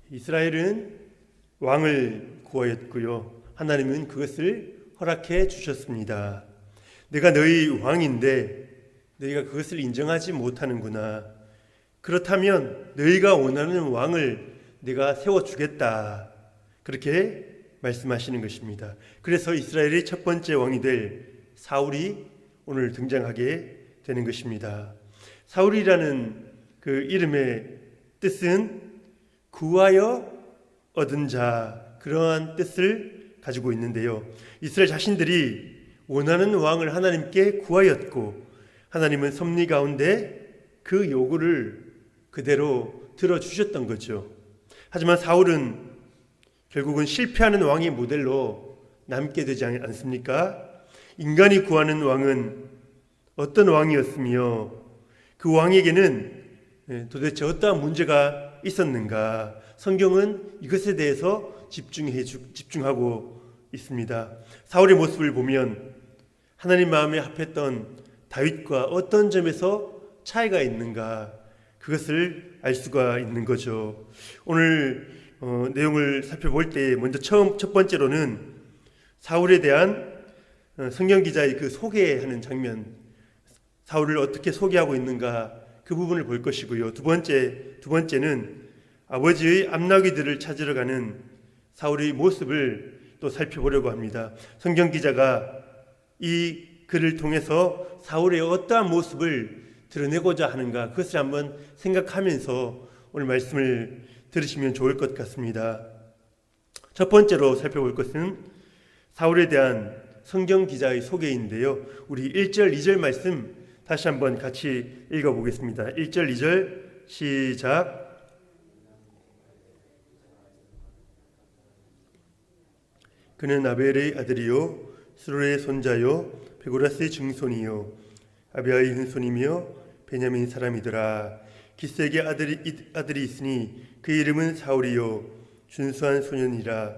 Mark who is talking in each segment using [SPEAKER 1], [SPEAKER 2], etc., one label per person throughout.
[SPEAKER 1] 이스라엘은 왕을 구하였고요. 하나님은 그것을 허락해 주셨습니다. 내가 너희 왕인데 너희가 그것을 인정하지 못하는구나. 그렇다면 너희가 원하는 왕을 내가 세워주겠다. 그렇게 말씀하시는 것입니다. 그래서 이스라엘의 첫 번째 왕이 될 사울이 오늘 등장하게 되는 것입니다. 사울이라는 그 이름의 뜻은 구하여 얻은 자, 그러한 뜻을 가지고 있는데요. 이스라엘 자신들이 원하는 왕을 하나님께 구하였고 하나님은 섭리 가운데 그 요구를 그대로 들어주셨던 거죠. 하지만 사울은 결국은 실패하는 왕의 모델로 남게 되지 않습니까? 인간이 구하는 왕은 어떤 왕이었으며 그 왕에게는 도대체 어떠한 문제가 있었는가? 성경은 이것에 대해서 집중하고 있습니다. 사울의 모습을 보면 하나님 마음에 합했던 다윗과 어떤 점에서 차이가 있는가? 그것을 알 수가 있는 거죠. 오늘 내용을 살펴볼 때 먼저 첫 번째로는 사울에 대한 성경 기자의 그 소개하는 장면, 사울을 어떻게 소개하고 있는가 그 부분을 볼 것이고요. 두 번째는 아버지의 암나귀들을 찾으러 가는 사울의 모습을 또 살펴보려고 합니다. 성경 기자가 이 글을 통해서 사울의 어떠한 모습을 드러내고자 하는가 그것을 한번 생각하면서 오늘 말씀을 들으시면 좋을 것 같습니다. 첫 번째로 살펴볼 것은 사울에 대한 성경 기자의 소개인데요. 우리 1절, 2절 말씀 다시 한번 같이 읽어보겠습니다. 1절, 2절 시작. 그는 아벨의 아들이요 스루의 손자요 베고라스의 증손이요 아비아의 hun손이며 베냐민 사람이더라. 기스에게 아들이 있으니 그 이름은 사울이요 준수한 소년이라.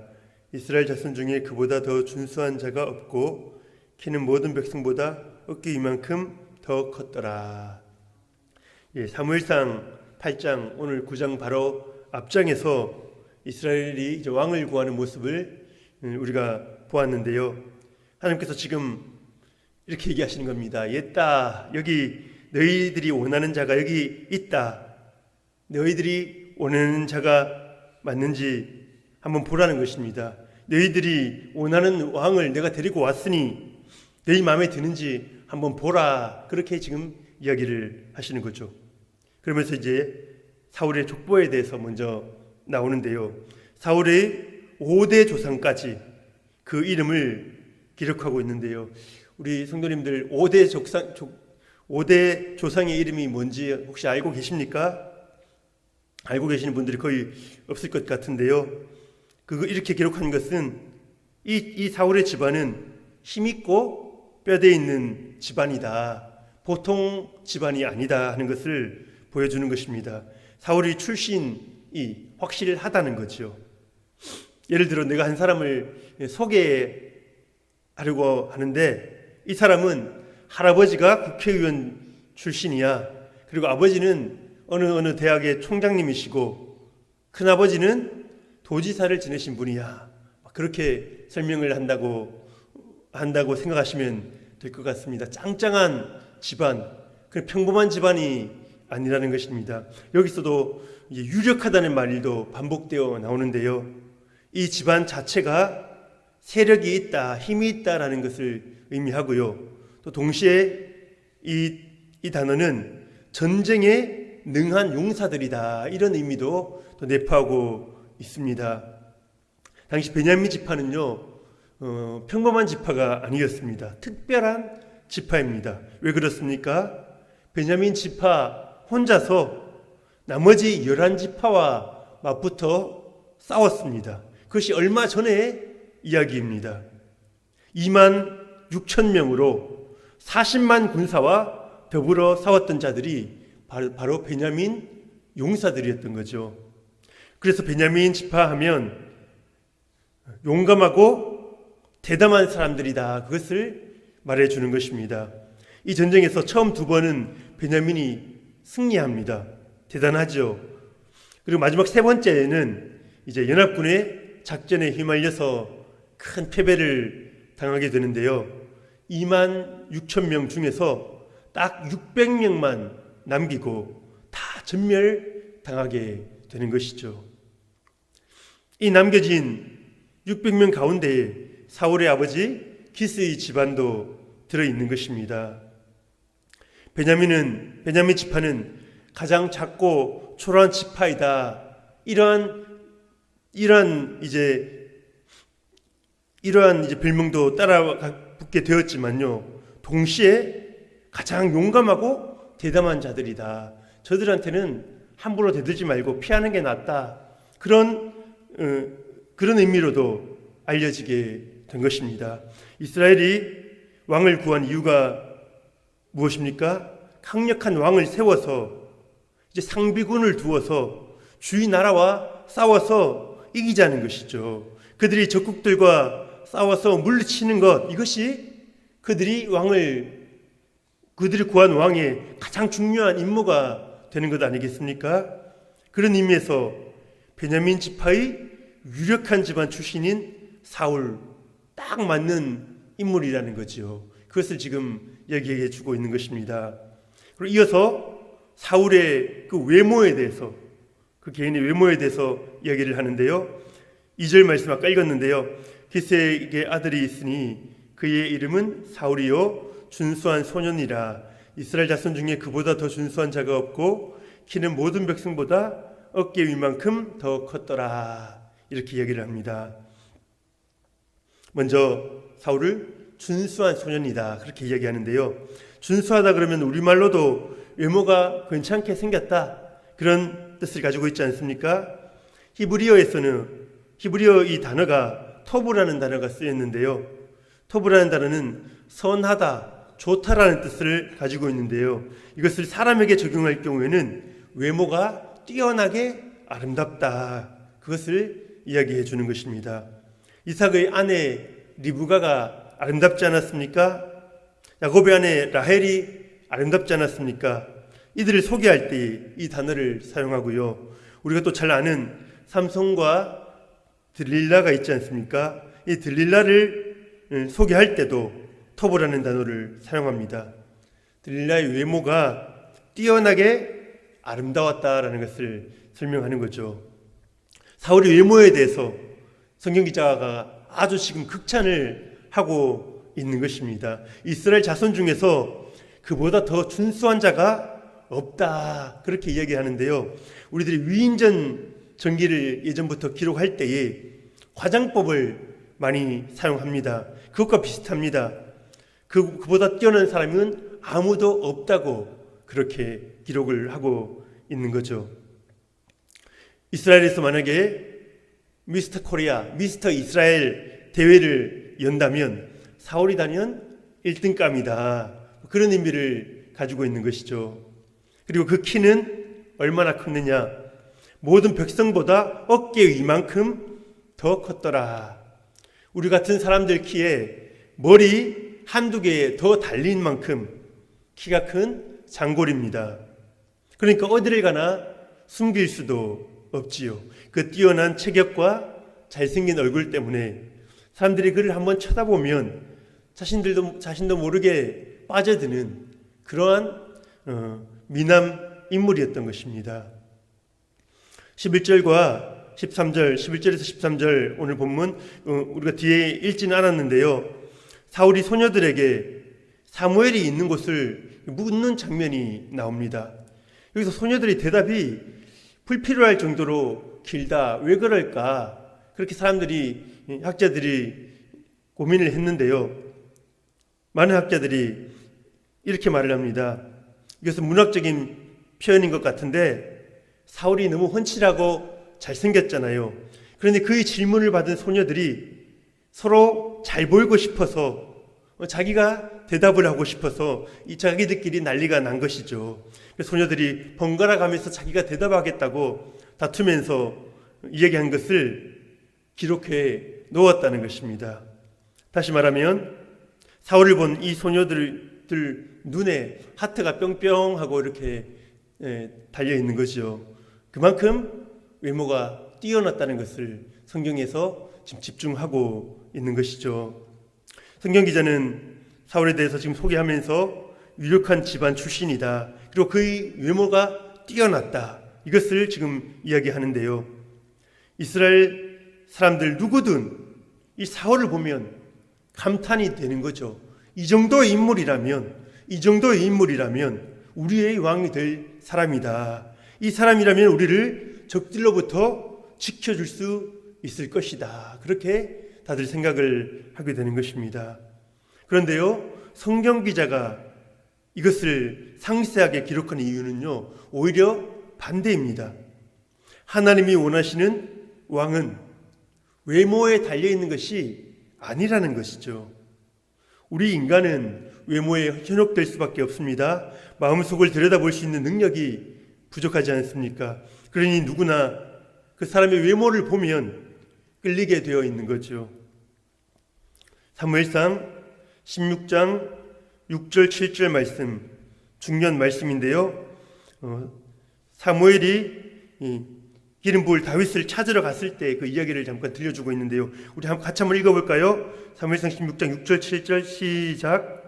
[SPEAKER 1] 이스라엘 자손 중에 그보다 더 준수한 자가 없고 키는 모든 백성보다 어깨 이만큼 더 컸더라. 사무엘상 8장 오늘 9장 바로 앞장에서 이스라엘이 이제 왕을 구하는 모습을 우리가 보았는데요. 하나님께서 지금 이렇게 얘기하시는 겁니다. 옛다, 여기 너희들이 원하는 자가 여기 있다. 너희들이 원하는 자가 맞는지 한번 보라는 것입니다. 너희들이 원하는 왕을 내가 데리고 왔으니 너희 마음에 드는지 한번 보라. 그렇게 지금 이야기를 하시는 거죠. 그러면서 이제 사울의 족보에 대해서 먼저 나오는데요. 사울의 5대 조상까지 그 이름을 기록하고 있는데요. 우리 성도님들 5대 조상의 이름이 뭔지 혹시 알고 계십니까? 알고 계시는 분들이 거의 없을 것 같은데요. 그거 이렇게 기록한 것은 이 사울의 집안은 힘있고 뼈대 있는 집안이다. 보통 집안이 아니다 하는 것을 보여주는 것입니다. 사울의 출신이 확실하다는 거죠. 예를 들어 내가 한 사람을 소개하려고 하는데 이 사람은 할아버지가 국회의원 출신이야. 그리고 아버지는 어느 대학의 총장님이시고 큰아버지는 도지사를 지내신 분이야. 그렇게 설명을 한다고 생각하시면 될 것 같습니다. 짱짱한 집안, 평범한 집안이 아니라는 것입니다. 여기서도 유력하다는 말도 반복되어 나오는데요. 이 집안 자체가 세력이 있다, 힘이 있다라는 것을 의미하고요. 또 동시에 이 단어는 전쟁에 능한 용사들이다, 이런 의미도 또 내포하고 있습니다. 당시 베냐민 지파는요, 평범한 지파가 아니었습니다. 특별한 지파입니다. 왜 그렇습니까? 베냐민 지파 혼자서 나머지 11지파와 맞붙어 싸웠습니다. 그것이 얼마 전의 이야기입니다. 2만 6천 명으로 40만 군사와 더불어 싸웠던 자들이 바로 베냐민 용사들이었던 거죠. 그래서 베냐민 지파 하면 용감하고 대담한 사람들이다, 그것을 말해주는 것입니다. 이 전쟁에서 처음 2번은 베냐민이 승리합니다. 대단하죠. 그리고 마지막 3번째는 이제 연합군의 작전에 휘말려서 큰 패배를 당하게 되는데요. 2만 6천 명 중에서 딱 600명만 남기고 다 전멸당하게 되는 것이죠. 이 남겨진 600명 가운데 사울의 아버지 기스의 집안도 들어있는 것입니다. 베냐민 지파는 가장 작고 초라한 지파이다. 이러한 별명도 따라 붙게 되었지만요. 동시에 가장 용감하고 대담한 자들이다. 저들한테는 함부로 대들지 말고 피하는 게 낫다. 그런 의미로도 알려지게 된 것입니다. 이스라엘이 왕을 구한 이유가 무엇입니까? 강력한 왕을 세워서 이제 상비군을 두어서 주위 나라와 싸워서 이기자는 것이죠. 그들이 적국들과 싸워서 물리치는 것, 이것이 그들이 구한 왕의 가장 중요한 임무가 되는 것 아니겠습니까? 그런 의미에서 베냐민 지파의 유력한 집안 출신인 사울, 딱 맞는 인물이라는 거죠. 그것을 지금 얘기해 주고 있는 것입니다. 그리고 이어서 사울의 그 외모에 대해서, 그 개인의 외모에 대해서 이야기를 하는데요. 2절 말씀 아까 읽었는데요. 기스에게 아들이 있으니 그의 이름은 사울이요 준수한 소년이라. 이스라엘 자손 중에 그보다 더 준수한 자가 없고 키는 모든 백성보다 어깨 위만큼 더 컸더라. 이렇게 이야기를 합니다. 먼저 사울을 준수한 소년이다, 그렇게 이야기하는데요. 준수하다 그러면 우리말로도 외모가 괜찮게 생겼다, 그런 뜻을 가지고 있지 않습니까? 히브리어 이 단어가 토브라는 단어가 쓰였는데요. 토브라는 단어는 선하다, 좋다라는 뜻을 가지고 있는데요. 이것을 사람에게 적용할 경우에는 외모가 뛰어나게 아름답다, 그것을 이야기해 주는 것입니다. 이삭의 아내 리브가가 아름답지 않았습니까? 야곱의 아내 라헬이 아름답지 않았습니까? 이들을 소개할 때 이 단어를 사용하고요. 우리가 또 잘 아는 삼손과 들릴라가 있지 않습니까? 이 들릴라를 소개할 때도 토브라는 단어를 사용합니다. 들릴라의 외모가 뛰어나게 아름다웠다라는 것을 설명하는 거죠. 사울의 외모에 대해서 성경 기자가 아주 지금 극찬을 하고 있는 것입니다. 이스라엘 자손 중에서 그보다 더 준수한 자가 없다, 그렇게 이야기하는데요. 우리들이 위인전 전기를 예전부터 기록할 때에 화장법을 많이 사용합니다. 그것과 비슷합니다. 그보다 뛰어난 사람은 아무도 없다고 그렇게 기록을 하고 있는 거죠. 이스라엘에서 만약에 미스터 코리아, 미스터 이스라엘 대회를 연다면 사울이 단연 1등감이다, 그런 의미를 가지고 있는 것이죠. 그리고 그 키는 얼마나 컸느냐? 모든 백성보다 어깨 위만큼 더 컸더라. 우리 같은 사람들 키에 머리 한두 개에 더 달린 만큼 키가 큰 장골입니다. 그러니까 어디를 가나 숨길 수도 없지요. 그 뛰어난 체격과 잘생긴 얼굴 때문에 사람들이 그를 한번 쳐다보면 자신도 모르게 빠져드는 그러한 미남 인물이었던 것입니다. 11절과 13절, 11절에서 13절 오늘 본문 우리가 뒤에 읽지는 않았는데요. 사울이 소녀들에게 사무엘이 있는 곳을 묻는 장면이 나옵니다. 여기서 소녀들의 대답이 불필요할 정도로 길다. 왜 그럴까? 그렇게 학자들이 고민을 했는데요. 많은 학자들이 이렇게 말을 합니다. 이것은 문학적인 표현인 것 같은데 사울이 너무 훤칠하고 잘생겼잖아요. 그런데 그의 질문을 받은 소녀들이 서로 잘 보이고 싶어서 자기가 대답을 하고 싶어서 이 자기들끼리 난리가 난 것이죠. 소녀들이 번갈아 가면서 자기가 대답하겠다고 다투면서 이야기한 것을 기록해 놓았다는 것입니다. 다시 말하면 사울을 본 이 소녀들 눈에 하트가 뿅뿅하고 이렇게 달려 있는 거죠. 그만큼 외모가 뛰어났다는 것을 성경에서 지금 집중하고 있는 것이죠. 성경 기자는 사울에 대해서 지금 소개하면서 유력한 집안 출신이다. 그리고 그의 외모가 뛰어났다. 이것을 지금 이야기하는데요. 이스라엘 사람들 누구든 이 사울을 보면 감탄이 되는 거죠. 이 정도의 인물이라면 우리의 왕이 될 사람이다. 이 사람이라면 우리를 적들로부터 지켜줄 수 있을 것이다. 그렇게 다들 생각을 하게 되는 것입니다. 그런데요, 성경 기자가 이것을 상세하게 기록한 이유는요, 오히려 반대입니다. 하나님이 원하시는 왕은 외모에 달려있는 것이 아니라는 것이죠. 우리 인간은 외모에 현혹될 수밖에 없습니다. 마음속을 들여다볼 수 있는 능력이 부족하지 않습니까? 그러니 누구나 그 사람의 외모를 보면 끌리게 되어 있는 거죠. 사무엘상 16장 6절 7절 말씀, 중요한 말씀인데요. 사무엘이 기름 부을 다윗을 찾으러 갔을 때 그 이야기를 잠깐 들려주고 있는데요. 우리 같이 한번 읽어볼까요? 사무엘상 16장 6절 7절 시작.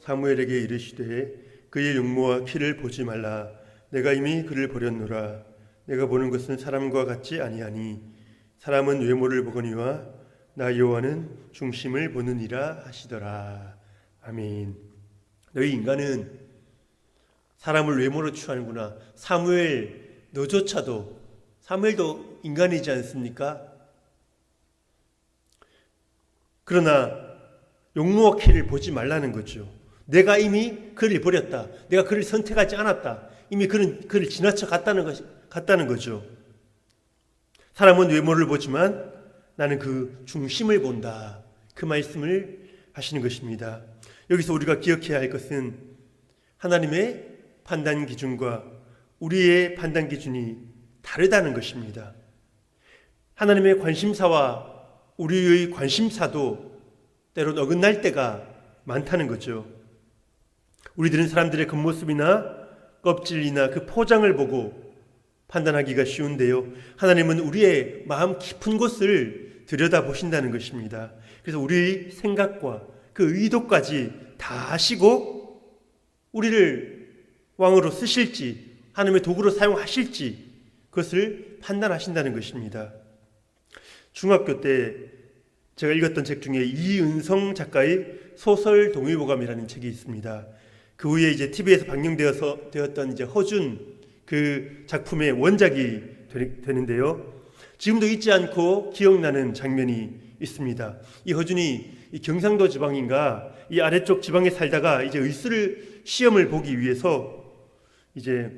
[SPEAKER 1] 사무엘에게 이르시되 그의 용모와 키를 보지 말라. 내가 이미 그를 버렸노라. 내가 보는 것은 사람과 같지 아니하니 사람은 외모를 보거니와 나 여호와는 중심을 보느니라 하시더라. 아멘. 너희 인간은 사람을 외모로 취하는구나. 사무엘도 인간이지 않습니까? 그러나 용모와 키를 보지 말라는 거죠. 내가 이미 그를 버렸다. 내가 그를 선택하지 않았다. 이미 그를 지나쳐 갔다는 거죠. 사람은 외모를 보지만 나는 그 중심을 본다. 그 말씀을 하시는 것입니다. 여기서 우리가 기억해야 할 것은 하나님의 판단 기준과 우리의 판단 기준이 다르다는 것입니다. 하나님의 관심사와 우리의 관심사도 때론 어긋날 때가 많다는 거죠. 우리들은 사람들의 겉모습이나 껍질이나 그 포장을 보고 판단하기가 쉬운데요. 하나님은 우리의 마음 깊은 곳을 들여다보신다는 것입니다. 그래서 우리의 생각과 그 의도까지 다 아시고 우리를 왕으로 쓰실지 하나님의 도구로 사용하실지 그것을 판단하신다는 것입니다. 중학교 때 제가 읽었던 책 중에 이은성 작가의 소설 동의보감이라는 책이 있습니다. 그 후에 이제 TV에서 방영되었던 이제 허준 그 작품의 원작이 되는데요. 지금도 잊지 않고 기억나는 장면이 있습니다. 이 허준이 이 경상도 지방인가 이 아래쪽 지방에 살다가 이제 의술 시험을 보기 위해서 이제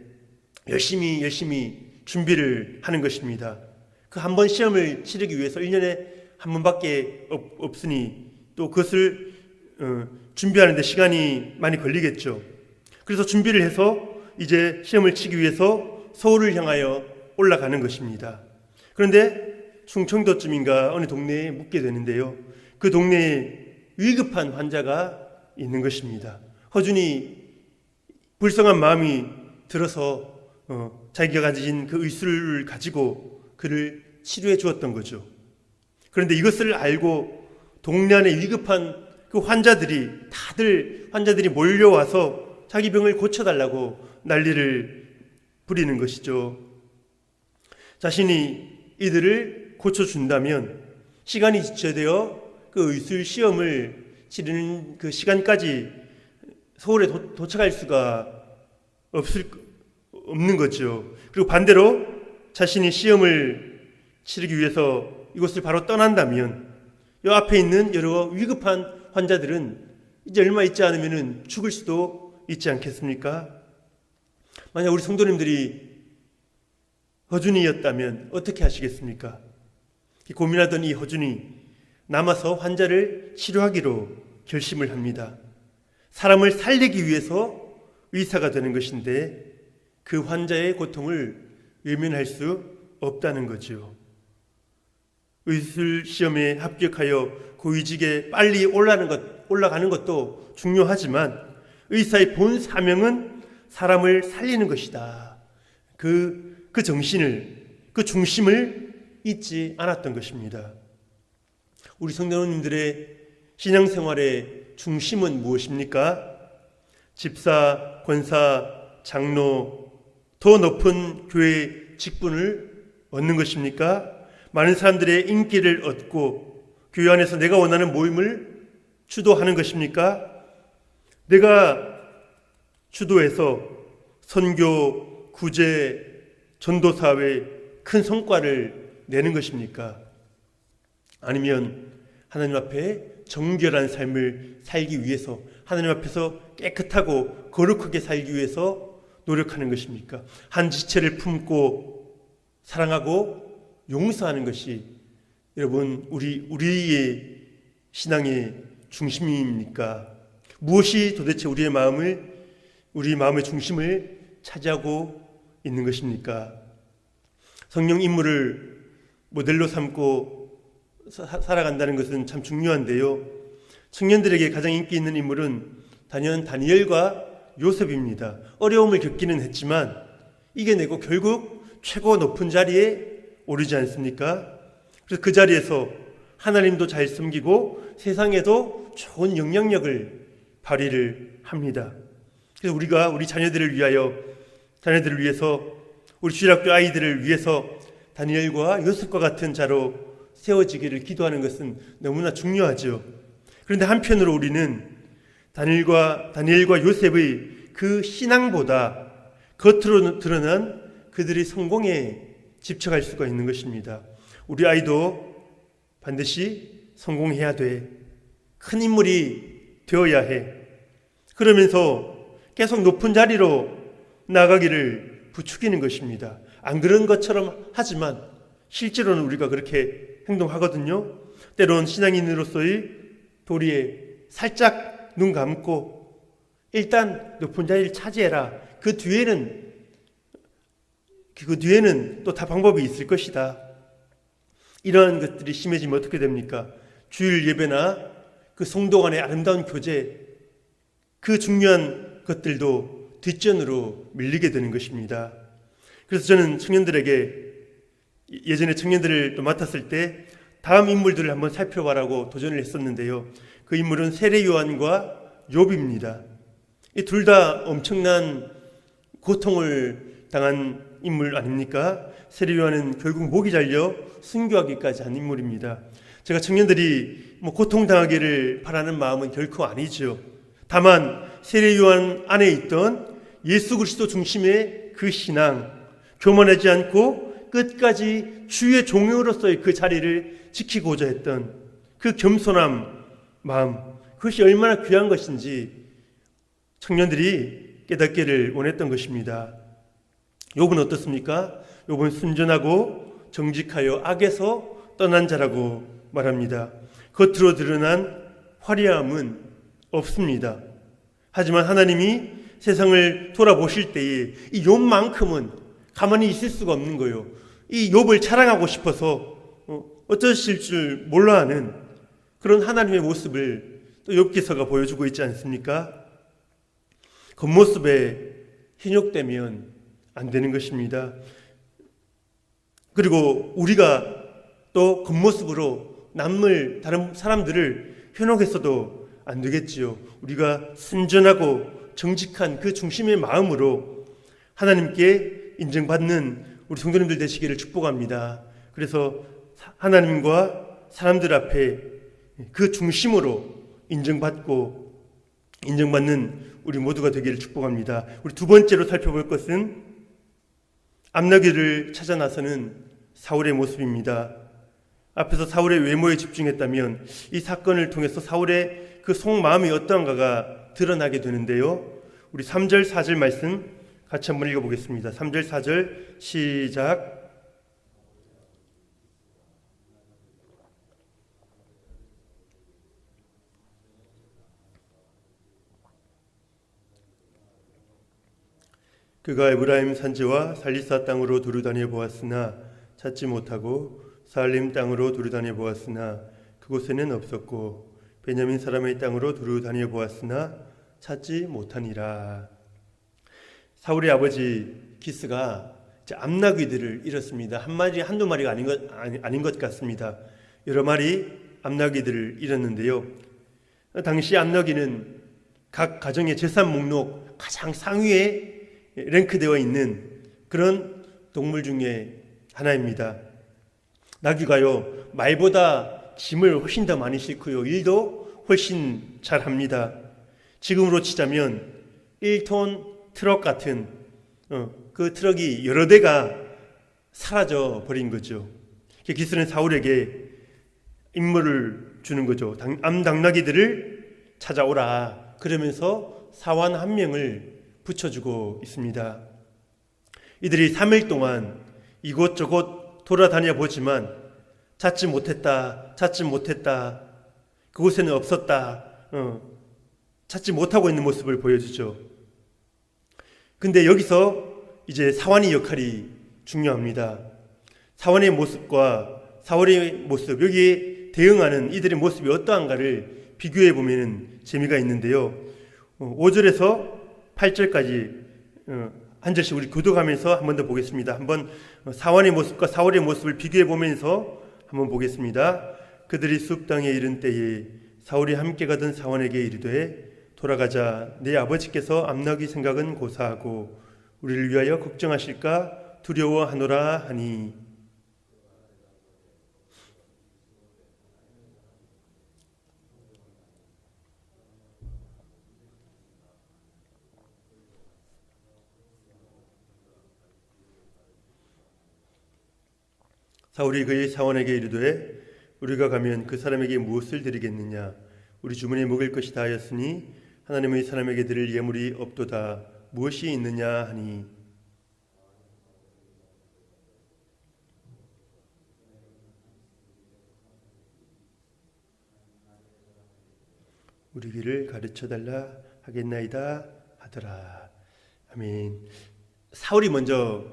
[SPEAKER 1] 열심히 준비를 하는 것입니다. 그 한 번 시험을 치르기 위해서 1년에 한 번밖에 없으니 또 그것을 준비하는데 시간이 많이 걸리겠죠. 그래서 준비를 해서 이제 시험을 치기 위해서 서울을 향하여 올라가는 것입니다. 그런데 충청도쯤인가 어느 동네에 묵게 되는데요. 그 동네에 위급한 환자가 있는 것입니다. 허준이 불쌍한 마음이 들어서 자기가 가진 그 의술을 가지고 그를 치료해 주었던 거죠. 그런데 이것을 알고 동네 안에 위급한 그 환자들이 몰려와서 자기 병을 고쳐달라고 난리를 부리는 것이죠. 자신이 이들을 고쳐준다면 시간이 지체되어 그 의술 시험을 치르는 그 시간까지 서울에 도착할 수가 없는 거죠. 그리고 반대로 자신이 시험을 치르기 위해서 이곳을 바로 떠난다면 이 앞에 있는 여러 위급한 환자들은 이제 얼마 있지 않으면 죽을 수도 있지 않겠습니까? 만약 우리 성도님들이 허준이였다면 어떻게 하시겠습니까? 고민하던 이 허준이 남아서 환자를 치료하기로 결심을 합니다. 사람을 살리기 위해서 의사가 되는 것인데 그 환자의 고통을 외면할 수 없다는 거죠. 의술 시험에 합격하여 고위직에 빨리 올라가는 것도 중요하지만 의사의 본 사명은 사람을 살리는 것이다. 그 정신을, 그 중심을 잊지 않았던 것입니다. 우리 성도님들의 신앙생활의 중심은 무엇입니까? 집사, 권사, 장로, 더 높은 교회 직분을 얻는 것입니까? 많은 사람들의 인기를 얻고 교회 안에서 내가 원하는 모임을 주도하는 것입니까? 내가 주도해서 선교, 구제, 전도사회에 큰 성과를 내는 것입니까? 아니면 하나님 앞에 정결한 삶을 살기 위해서, 하나님 앞에서 깨끗하고 거룩하게 살기 위해서 노력하는 것입니까? 한 지체를 품고 사랑하고 용서하는 것이 여러분 우리의 신앙의 중심입니까? 무엇이 도대체 우리의 마음의 중심을 차지하고 있는 것입니까? 성령 인물을 모델로 삼고 살아간다는 것은 참 중요한데요. 청년들에게 가장 인기 있는 인물은 단연 다니엘과 요셉입니다. 어려움을 겪기는 했지만 이겨내고 결국 최고 높은 자리에 오르지 않습니까? 그래서 그 자리에서 하나님도 잘 섬기고 세상에도 좋은 영향력을 발휘를 합니다. 그래서 우리가 우리 자녀들을 위해서 우리 주일학교 아이들을 위해서 다니엘과 요셉과 같은 자로 세워지기를 기도하는 것은 너무나 중요하죠. 그런데 한편으로 우리는 다니엘과 요셉의 그 신앙보다 겉으로 드러난 그들의 성공에 집착할 수가 있는 것입니다. 우리 아이도 반드시 성공해야 돼. 큰 인물이 되어야 해. 그러면서 계속 높은 자리로 나가기를 부추기는 것입니다. 안 그런 것처럼 하지만 실제로는 우리가 그렇게 행동하거든요. 때론 신앙인으로서의 도리에 살짝 눈 감고 일단 높은 자리를 차지해라. 그 뒤에는 또 다 방법이 있을 것이다. 이러한 것들이 심해지면 어떻게 됩니까? 주일 예배나 그 성도 간의 아름다운 교제, 그 중요한 것들도 뒷전으로 밀리게 되는 것입니다. 그래서 저는 예전에 청년들을 또 맡았을 때 다음 인물들을 한번 살펴봐라고 도전을 했었는데요. 그 인물은 세례 요한과 욥입니다. 이 둘 다 엄청난 고통을 당한 인물 아닙니까? 세례 요한은 결국 목이 잘려 순교하기까지 한 인물입니다. 제가 청년들이 고통당하기를 바라는 마음은 결코 아니죠. 다만 세례 요한 안에 있던 예수 그리스도 중심의 그 신앙, 교만하지 않고 끝까지 주의 종으로서의 그 자리를 지키고자 했던 그 겸손한 마음, 그것이 얼마나 귀한 것인지 청년들이 깨닫기를 원했던 것입니다. 욥은 어떻습니까? 욥은 순전하고 정직하여 악에서 떠난 자라고 말합니다. 겉으로 드러난 화려함은 없습니다. 하지만 하나님이 세상을 돌아보실 때에 이 욥만큼은 가만히 있을 수가 없는 거예요. 이 욥을 자랑하고 싶어서 어쩌실 줄 몰라 하는 그런 하나님의 모습을 또 욥기서가 보여주고 있지 않습니까? 겉모습에 현혹되면 안 되는 것입니다. 그리고 우리가 또 겉모습으로 다른 사람들을 현혹해서도 안 되겠지요. 우리가 순전하고 정직한 그 중심의 마음으로 하나님께 인정받는 우리 성도님들 되시기를 축복합니다. 그래서 하나님과 사람들 앞에 그 중심으로 인정받는 우리 모두가 되기를 축복합니다. 우리 두 번째로 살펴볼 것은 암나귀를 찾아 나서는 사울의 모습입니다. 앞에서 사울의 외모에 집중했다면 이 사건을 통해서 사울의 그 속마음이 어떠한가가 드러나게 되는데요. 우리 3절 4절 말씀 같이 한번 읽어보겠습니다. 3절 4절 시작. 그가 에브라임 산지와 살리사 땅으로 두루 다녀 보았으나 찾지 못하고 사알림 땅으로 두루 다녀 보았으나 그곳에는 없었고 베냐민 사람의 땅으로 두루 다녀 보았으나 찾지 못하니라. 사울의 아버지 기스가 암나귀들을 잃었습니다. 한 마리 한두 마리가 아닌 것 같습니다. 여러 마리 암나귀들을 잃었는데요. 당시 암나귀는 각 가정의 재산 목록 가장 상위에 랭크되어 있는 그런 동물 중에 하나입니다. 나귀가요, 말보다 짐을 훨씬 더 많이 싣고요, 일도 훨씬 잘합니다. 지금으로 치자면 1톤 트럭 같은 그 트럭이 여러 대가 사라져 버린 거죠. 기스는 사울에게 임무를 주는 거죠. 암당나귀들을 찾아오라. 그러면서 사원 한 명을 붙여주고 있습니다. 이들이 3일 동안 이곳저곳 돌아다녀 보지만 찾지 못했다. 그곳에는 없었다. 찾지 못하고 있는 모습을 보여주죠. 근데 여기서 이제 사환의 역할이 중요합니다. 사환의 모습과 사울의 모습, 여기에 대응하는 이들의 모습이 어떠한가를 비교해 보면 재미가 있는데요. 5절에서 8절까지 한 절씩 우리 교독하면서 한 번 더 보겠습니다. 한번 사환의 모습과 사울의 모습을 비교해 보면서 한번 보겠습니다. 그들이 숲 땅에 이른 때에 사울이 함께 가던 사환에게 이르되 돌아가자. 내 아버지께서 암나귀 생각은 고사하고 우리를 위하여 걱정하실까 두려워하노라 하니. 사울이 그의 사원에게 이르되 우리가 가면 그 사람에게 무엇을 드리겠느냐. 우리 주머니에 먹을 것이 다하였으니 하나님의 사람에게 드릴 예물이 없도다. 무엇이 있느냐 하니. 우리 길을 가르쳐달라 하겠나이다 하더라. 아멘. 사울이 먼저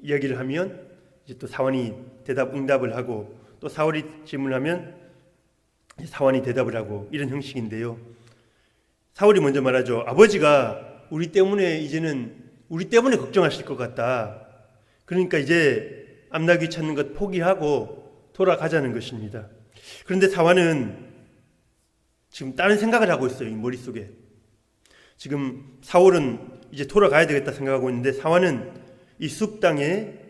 [SPEAKER 1] 이야기를 하면 이제 또 사원이 응답을 하고 또 사울이 질문하면 사원이 대답을 하고 이런 형식인데요. 사울이 먼저 말하죠. 아버지가 우리 때문에 걱정하실 것 같다. 그러니까 이제 암나귀 찾는 것 포기하고 돌아가자는 것입니다. 그런데 사환은 지금 다른 생각을 하고 있어요. 이 머릿속에. 지금 사울은 이제 돌아가야 되겠다 생각하고 있는데 사환은 이 숲 땅에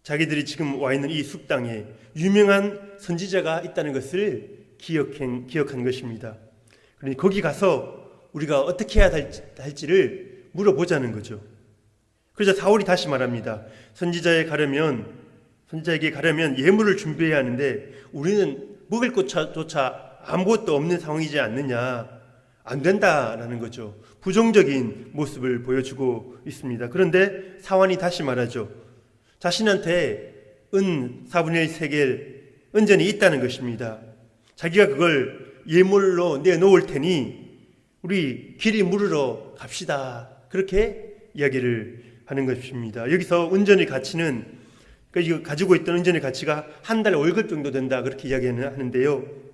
[SPEAKER 1] 자기들이 지금 와 있는 이 숲 땅에 유명한 선지자가 있다는 것을 기억한 것입니다. 그러니 거기 가서 우리가 어떻게 해야 할지를 물어보자는 거죠. 그래서 사울이 다시 말합니다. 선지자에게 가려면 예물을 준비해야 하는데 우리는 먹을 것조차 아무것도 없는 상황이지 않느냐. 안 된다라는 거죠. 부정적인 모습을 보여주고 있습니다. 그런데 사환이 다시 말하죠. 자신한테 은 4분의 1 세겔 은전이 있다는 것입니다. 자기가 그걸 예물로 내놓을 테니 우리 길이 물으러 갑시다. 그렇게 이야기를 하는 것입니다. 여기서 은전의 가치는 그러니까 가지고 있던 은전의 가치가 한 달 월급 정도 된다. 그렇게 이야기하는데요.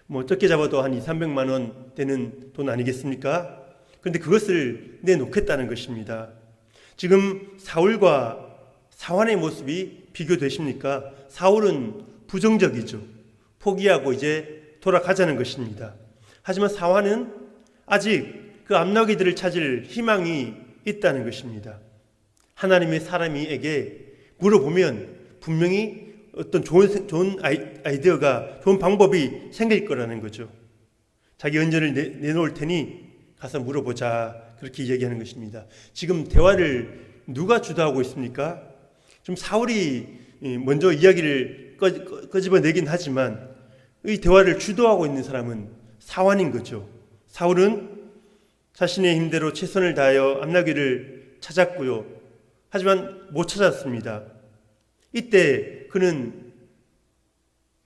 [SPEAKER 1] 뭐 적게 잡아도 한 200~300만 원 되는 돈 아니겠습니까? 그런데 그것을 내놓겠다는 것입니다. 지금 사울과 사환의 모습이 비교되십니까? 사울은 부정적이죠. 포기하고 이제 돌아가자는 것입니다. 하지만 사환은 아직 그 암나귀들을 찾을 희망이 있다는 것입니다. 하나님의 사람에게 물어보면 분명히 어떤 좋은 아이디어가, 좋은 방법이 생길 거라는 거죠. 자기 은전을 내놓을 테니 가서 물어보자. 그렇게 얘기하는 것입니다. 지금 대화를 누가 주도하고 있습니까? 좀 사울이 먼저 이야기를 끄집어내긴 하지만 이 대화를 주도하고 있는 사람은 사환인 거죠. 사울은 자신의 힘대로 최선을 다하여 암나귀를 찾았고요. 하지만 못 찾았습니다. 이때 그는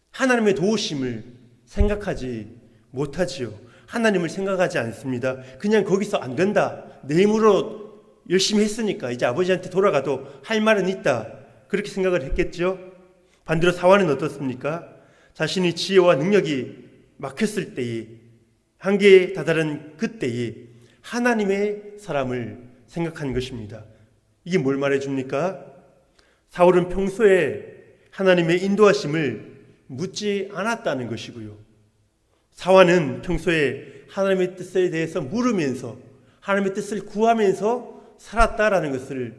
[SPEAKER 1] 하나님의 도우심을 생각하지 못하지요. 하나님을 생각하지 않습니다. 그냥 거기서 안 된다. 내 힘으로 열심히 했으니까 이제 아버지한테 돌아가도 할 말은 있다. 그렇게 생각을 했겠죠. 반대로 사울은 어떻습니까? 자신의 지혜와 능력이 막혔을 때에, 한계에 다다른 그때에 하나님의 사람을 생각한 것입니다. 이게 뭘 말해줍니까? 사울은 평소에 하나님의 인도하심을 묻지 않았다는 것이고요. 사울은 평소에 하나님의 뜻에 대해서 물으면서 하나님의 뜻을 구하면서 살았다라는 것을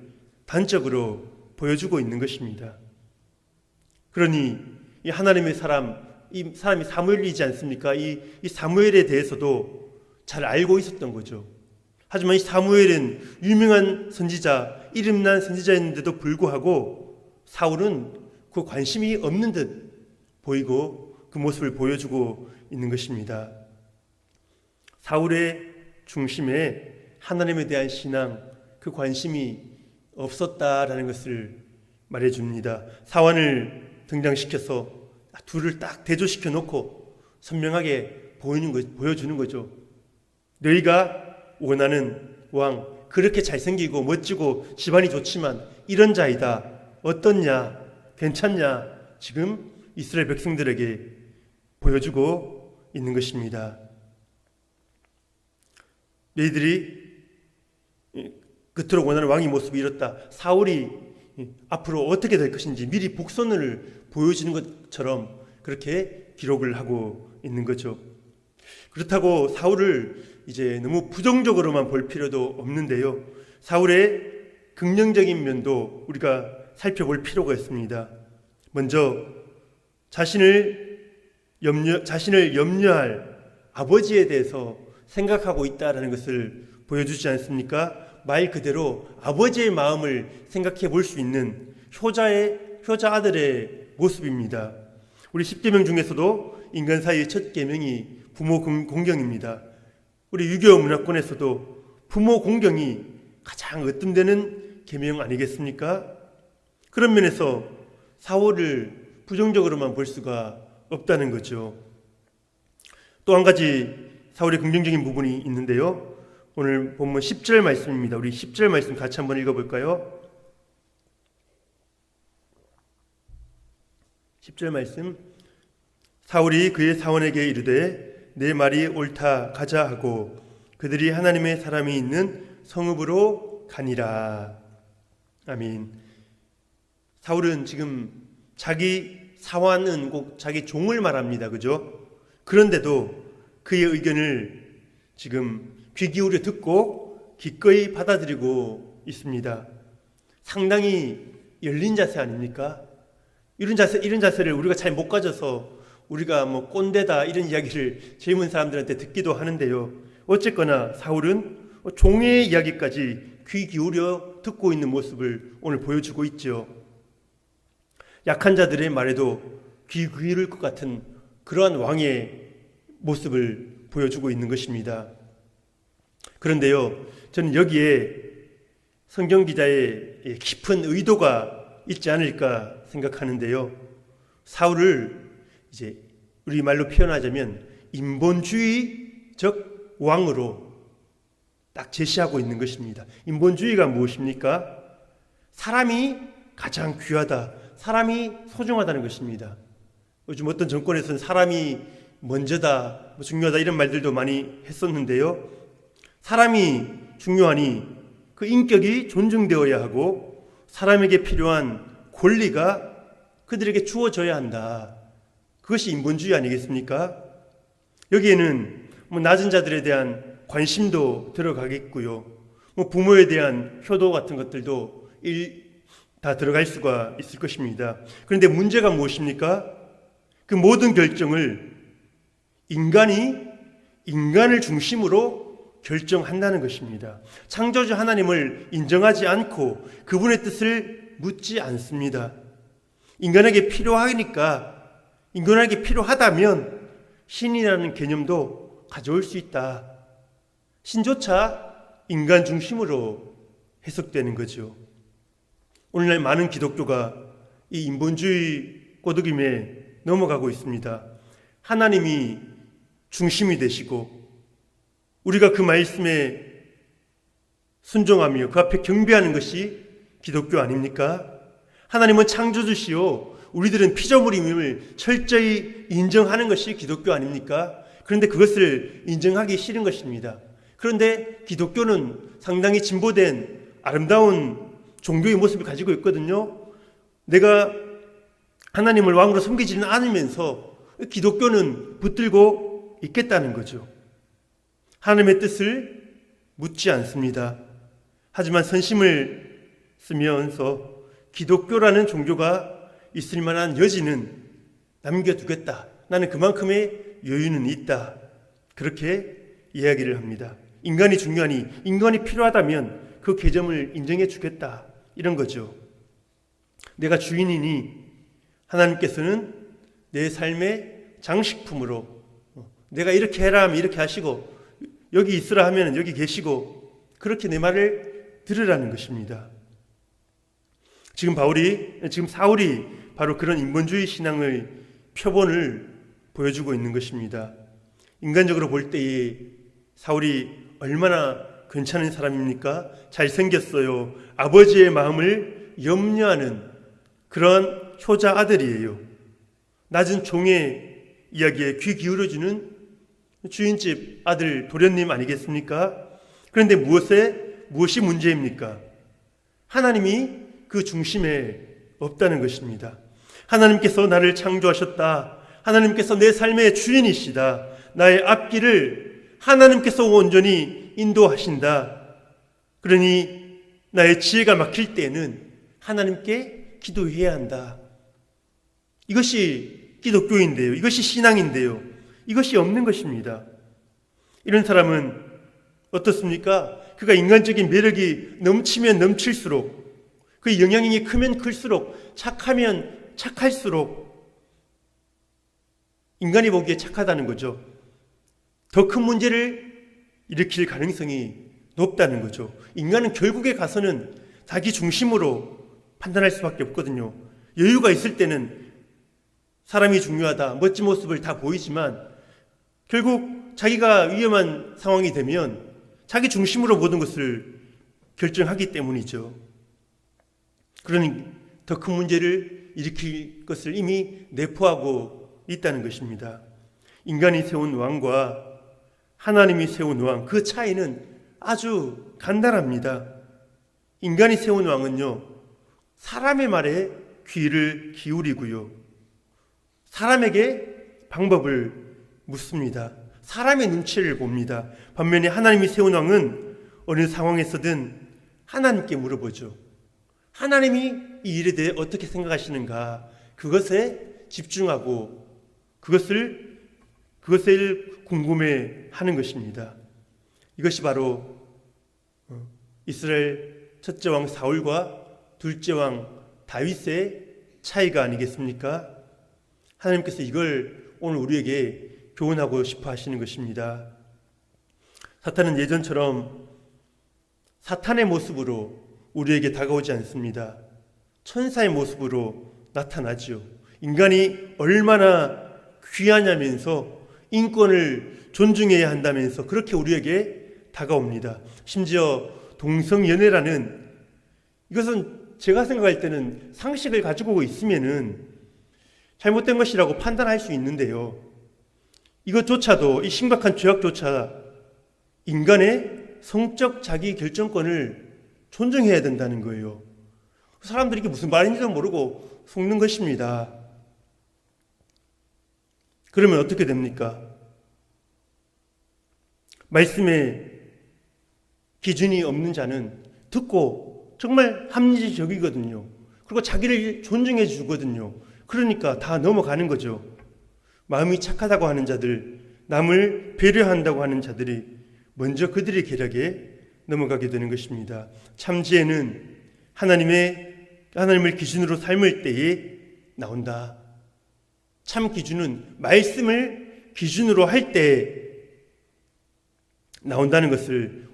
[SPEAKER 1] 단적으로 보여주고 있는 것입니다. 그러니 이 하나님의 이 사람이 사무엘이지 않습니까? 이 사무엘에 대해서도 잘 알고 있었던 거죠. 하지만 이 사무엘은 유명한 선지자, 이름난 선지자였는데도 불구하고 사울은 그 관심이 없는 듯 보이고 그 모습을 보여주고 있는 것입니다. 사울의 중심에 하나님에 대한 신앙, 그 관심이 없었다라는 것을 말해줍니다. 사환을 등장시켜서 둘을 딱 대조시켜 놓고 선명하게 보여주는 거죠. 너희가 원하는 왕, 그렇게 잘생기고 멋지고 집안이 좋지만 이런 자이다. 어떻냐? 괜찮냐? 지금 이스라엘 백성들에게 보여주고 있는 것입니다. 너희들이 그토록 원하는 왕의 모습이 이렇다. 사울이 앞으로 어떻게 될 것인지 미리 복선을 보여주는 것처럼 그렇게 기록을 하고 있는 거죠. 그렇다고 사울을 이제 너무 부정적으로만 볼 필요도 없는데요. 사울의 긍정적인 면도 우리가 살펴볼 필요가 있습니다. 먼저 자신을 염려할 아버지에 대해서 생각하고 있다라는 것을 보여주지 않습니까? 말 그대로 아버지의 마음을 생각해 볼 수 있는 효자 아들의 모습입니다. 우리 10계명 중에서도 인간 사이의 첫 계명이 부모 공경입니다. 우리 유교 문화권에서도 부모 공경이 가장 으뜸되는 계명 아니겠습니까? 그런 면에서 사울을 부정적으로만 볼 수가 없다는 거죠. 또 한 가지 사울의 긍정적인 부분이 있는데요. 오늘 본문 10절 말씀입니다. 우리 10절 말씀 같이 한번 읽어볼까요? 10절 말씀. 사울이 그의 사원에게 이르되 내 말이 옳다 가자 하고 그들이 하나님의 사람이 있는 성읍으로 가니라. 아멘. 사울은 지금 자기 사환은 꼭 자기 종을 말합니다. 그죠? 그런데도 그의 의견을 지금 귀 기울여 듣고 기꺼이 받아들이고 있습니다. 상당히 열린 자세 아닙니까? 이런 자세를 우리가 잘 못 가져서 우리가 뭐 꼰대다 이런 이야기를 젊은 사람들한테 듣기도 하는데요. 어쨌거나 사울은 종의 이야기까지 귀 기울여 듣고 있는 모습을 오늘 보여주고 있죠. 약한 자들의 말에도 귀 기울일 것 같은 그러한 왕의 모습을 보여주고 있는 것입니다. 그런데요, 저는 여기에 성경 기자의 깊은 의도가 있지 않을까 생각하는데요. 사울을 이제 우리 말로 표현하자면 인본주의적 왕으로 딱 제시하고 있는 것입니다. 인본주의가 무엇입니까? 사람이 가장 귀하다, 사람이 소중하다는 것입니다. 요즘 어떤 정권에서는 사람이 먼저다, 중요하다 이런 말들도 많이 했었는데요. 사람이 중요하니 그 인격이 존중되어야 하고 사람에게 필요한 권리가 그들에게 주어져야 한다. 그것이 인본주의 아니겠습니까? 여기에는 낮은 자들에 대한 관심도 들어가겠고요. 부모에 대한 효도 같은 것들도 다 들어갈 수가 있을 것입니다. 그런데 문제가 무엇입니까? 그 모든 결정을 인간을 중심으로 결정한다는 것입니다. 창조주 하나님을 인정하지 않고 그분의 뜻을 묻지 않습니다. 인간에게 필요하다면 신이라는 개념도 가져올 수 있다. 신조차 인간 중심으로 해석되는 거죠. 오늘날 많은 기독교가 이 인본주의 꼬드김에 넘어가고 있습니다. 하나님이 중심이 되시고 우리가 그 말씀에 순종하며 그 앞에 경배하는 것이 기독교 아닙니까? 하나님은 창조주시요 우리들은 피조물임을 철저히 인정하는 것이 기독교 아닙니까? 그런데 그것을 인정하기 싫은 것입니다. 그런데 기독교는 상당히 진보된 아름다운 종교의 모습을 가지고 있거든요. 내가 하나님을 왕으로 섬기지는 않으면서 기독교는 붙들고 있겠다는 거죠. 하나님의 뜻을 묻지 않습니다. 하지만 선심을 쓰면서 기독교라는 종교가 있을 만한 여지는 남겨두겠다. 나는 그만큼의 여유는 있다. 그렇게 이야기를 합니다. 인간이 중요하니, 인간이 필요하다면 그 계점을 인정해 주겠다. 이런 거죠. 내가 주인이니 하나님께서는 내 삶의 장식품으로 내가 이렇게 해라 하면 이렇게 하시고 여기 있으라 하면 여기 계시고 그렇게 내 말을 들으라는 것입니다. 지금 사울이 바로 그런 인본주의 신앙의 표본을 보여주고 있는 것입니다. 인간적으로 볼 때에 사울이 얼마나 괜찮은 사람입니까? 잘생겼어요. 아버지의 마음을 염려하는 그런 효자 아들이에요. 낮은 종의 이야기에 귀 기울여주는 주인집 아들 도련님 아니겠습니까? 그런데 무엇이 문제입니까? 하나님이 그 중심에 없다는 것입니다. 하나님께서 나를 창조하셨다. 하나님께서 내 삶의 주인이시다. 나의 앞길을 하나님께서 온전히 인도하신다. 그러니 나의 지혜가 막힐 때에는 하나님께 기도해야 한다. 이것이 기독교인데요. 이것이 신앙인데요. 이것이 없는 것입니다. 이런 사람은 어떻습니까? 그가 인간적인 매력이 넘치면 넘칠수록, 그 영향력이 크면 클수록, 착하면 착할수록 인간이 보기에 착하다는 거죠. 더 큰 문제를 일으킬 가능성이 높다는 거죠. 인간은 결국에 가서는 자기 중심으로 판단할 수밖에 없거든요. 여유가 있을 때는 사람이 중요하다, 멋진 모습을 다 보이지만 결국 자기가 위험한 상황이 되면 자기 중심으로 모든 것을 결정하기 때문이죠. 그러니 더 큰 문제를 일으킬 것을 이미 내포하고 있다는 것입니다. 인간이 세운 왕과 하나님이 세운 왕, 그 차이는 아주 간단합니다. 인간이 세운 왕은요, 사람의 말에 귀를 기울이고요, 사람에게 방법을 묻습니다. 사람의 눈치를 봅니다. 반면에 하나님이 세운 왕은 어느 상황에서든 하나님께 물어보죠. 하나님이 이 일에 대해 어떻게 생각하시는가, 그것에 집중하고 그것을 궁금해하는 것입니다. 이것이 바로 이스라엘 첫째 왕 사울과 둘째 왕 다윗의 차이가 아니겠습니까? 하나님께서 이걸 오늘 우리에게 교훈하고 싶어 하시는 것입니다. 사탄은 예전처럼 사탄의 모습으로 우리에게 다가오지 않습니다. 천사의 모습으로 나타나지요. 인간이 얼마나 귀하냐면서 인권을 존중해야 한다면서 그렇게 우리에게 다가옵니다. 심지어 동성연애라는, 이것은 제가 생각할 때는 상식을 가지고 있으면은 잘못된 것이라고 판단할 수 있는데요. 이것조차도, 이 심각한 죄악조차 인간의 성적 자기 결정권을 존중해야 된다는 거예요. 사람들이 이게 무슨 말인지도 모르고 속는 것입니다. 그러면 어떻게 됩니까? 말씀에 기준이 없는 자는 듣고 정말 합리적이거든요. 그리고 자기를 존중해 주거든요. 그러니까 다 넘어가는 거죠. 마음이 착하다고 하는 자들, 남을 배려한다고 하는 자들이 먼저 그들의 계략에 넘어가게 되는 것입니다. 참 지혜는 하나님을 기준으로 삶을 때에 나온다. 참 기준은 말씀을 기준으로 할 때 나온다는 것을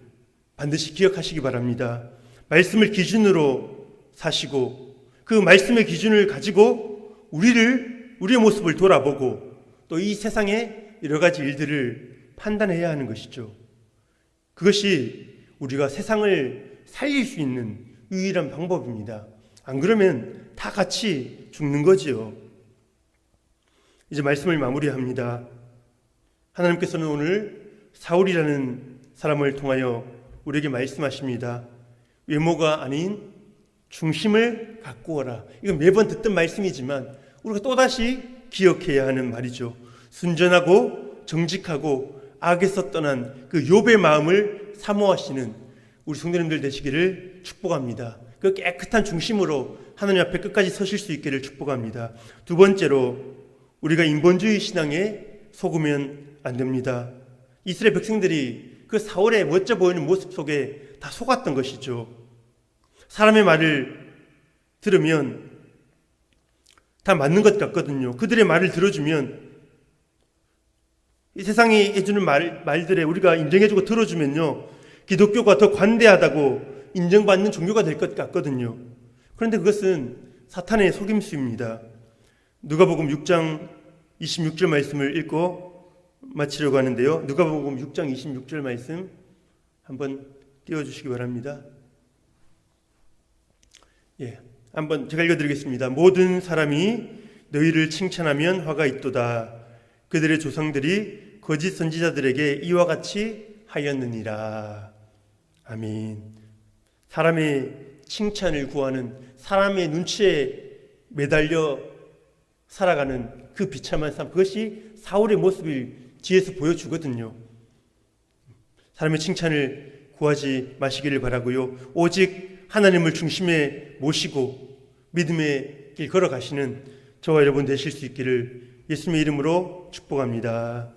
[SPEAKER 1] 반드시 기억하시기 바랍니다. 말씀을 기준으로 사시고 그 말씀의 기준을 가지고 우리의 모습을 돌아보고 또 이 세상의 여러 가지 일들을 판단해야 하는 것이죠. 그것이 우리가 세상을 살릴 수 있는 유일한 방법입니다. 안 그러면 다 같이 죽는 거지요. 이제 말씀을 마무리합니다. 하나님께서는 오늘 사울이라는 사람을 통하여 우리에게 말씀하십니다. 외모가 아닌 중심을 갖고 오라. 이건 매번 듣던 말씀이지만 우리가 또다시 기억해야 하는 말이죠. 순전하고 정직하고 악에서 떠난 그 욥의 마음을 사모하시는 우리 성도님들 되시기를 축복합니다. 그 깨끗한 중심으로 하나님 앞에 끝까지 서실 수 있기를 축복합니다. 두 번째로 우리가 인본주의 신앙에 속으면 안 됩니다. 이스라엘 백성들이 그 사울의 멋져 보이는 모습 속에 다 속았던 것이죠. 사람의 말을 들으면 다 맞는 것 같거든요. 그들의 말을 들어주면, 이 세상이 해주는 말들에 우리가 인정해주고 들어주면요, 기독교가 더 관대하다고 인정받는 종교가 될 것 같거든요. 그런데 그것은 사탄의 속임수입니다. 누가복음 6장 26절 말씀을 읽고 마치려고 하는데요. 누가복음 6장 26절 말씀 한번 띄워주시기 바랍니다. 한번 제가 읽어드리겠습니다. 모든 사람이 너희를 칭찬하면 화가 있도다. 그들의 조상들이 거짓 선지자들에게 이와 같이 하였느니라. 아멘. 사람의 칭찬을 구하는, 사람의 눈치에 매달려 살아가는 그 비참한 삶, 그것이 사울의 모습을 뒤에서 보여주거든요. 사람의 칭찬을 구하지 마시기를 바라고요. 오직 하나님을 중심에 모시고 믿음의 길 걸어가시는 저와 여러분 되실 수 있기를 예수님의 이름으로 축복합니다.